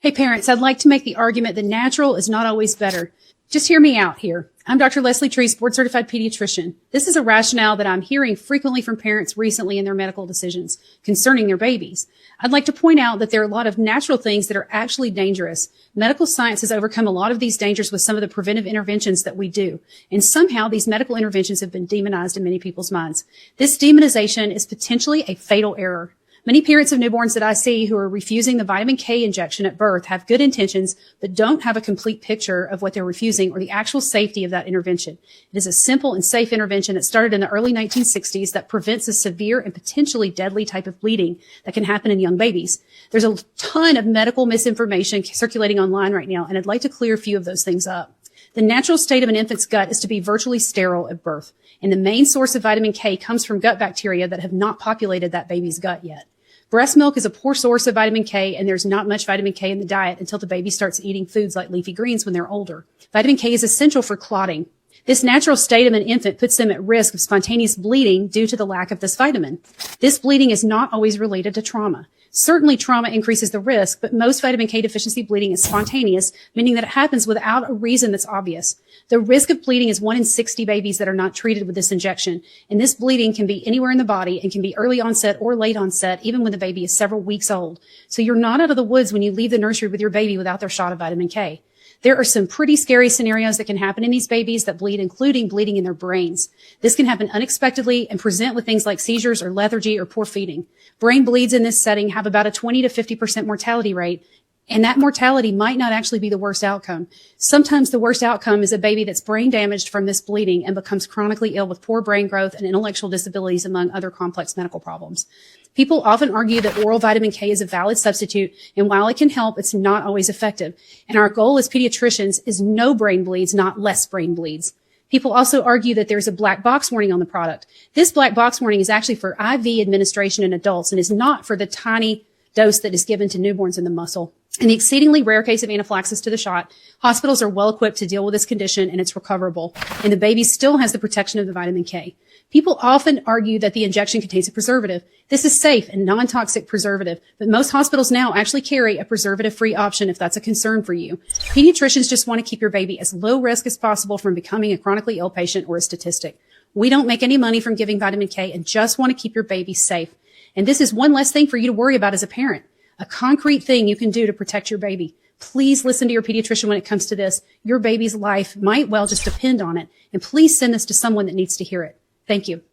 Hey parents, I'd like to make the argument that natural is not always better. Just hear me out here. I'm Dr. Leslie Treece, board certified pediatrician. This is a rationale that I'm hearing frequently from parents recently in their medical decisions concerning their babies. I'd like to point out that there are a lot of natural things that are actually dangerous. Medical science has overcome a lot of these dangers with some of the preventive interventions that we do. And somehow these medical interventions have been demonized in many people's minds. This demonization is potentially a fatal error. Many parents of newborns that I see who are refusing the vitamin K injection at birth have good intentions, but don't have a complete picture of what they're refusing or the actual safety of that intervention. It is a simple and safe intervention that started in the early 1960s that prevents a severe and potentially deadly type of bleeding that can happen in young babies. There's a ton of medical misinformation circulating online right now, and I'd like to clear a few of those things up. The natural state of an infant's gut is to be virtually sterile at birth, and the main source of vitamin K comes from gut bacteria that have not populated that baby's gut yet. Breast milk is a poor source of vitamin K, and there's not much vitamin K in the diet until the baby starts eating foods like leafy greens when they're older. Vitamin K is essential for clotting. This natural state of an infant puts them at risk of spontaneous bleeding due to the lack of this vitamin. This bleeding is not always related to trauma. Certainly trauma increases the risk, but most vitamin K deficiency bleeding is spontaneous, meaning that it happens without a reason that's obvious. The risk of bleeding is 1 in 60 babies that are not treated with this injection, and this bleeding can be anywhere in the body and can be early onset or late onset, even when the baby is several weeks old. So you're not out of the woods when you leave the nursery with your baby without their shot of vitamin K. There are some pretty scary scenarios that can happen in these babies that bleed, including bleeding in their brains. This can happen unexpectedly and present with things like seizures or lethargy or poor feeding. Brain bleeds in this setting have about a 20 to 50% mortality rate, and that mortality might not actually be the worst outcome. Sometimes the worst outcome is a baby that's brain damaged from this bleeding and becomes chronically ill with poor brain growth and intellectual disabilities, among other complex medical problems. People often argue that oral vitamin K is a valid substitute, and while it can help, it's not always effective. And our goal as pediatricians is no brain bleeds, not less brain bleeds. People also argue that there's a black box warning on the product. This black box warning is actually for IV administration in adults and is not for the tiny dose that is given to newborns in the muscle. In the exceedingly rare case of anaphylaxis to the shot, hospitals are well equipped to deal with this condition, and it's recoverable, and the baby still has the protection of the vitamin K. People often argue that the injection contains a preservative. This is safe and non-toxic preservative, but most hospitals now actually carry a preservative-free option if that's a concern for you. Pediatricians just want to keep your baby as low risk as possible from becoming a chronically ill patient or a statistic. We don't make any money from giving vitamin K and just want to keep your baby safe. And this is one less thing for you to worry about as a parent, a concrete thing you can do to protect your baby. Please listen to your pediatrician when it comes to this. Your baby's life might well just depend on it. And please send this to someone that needs to hear it. Thank you.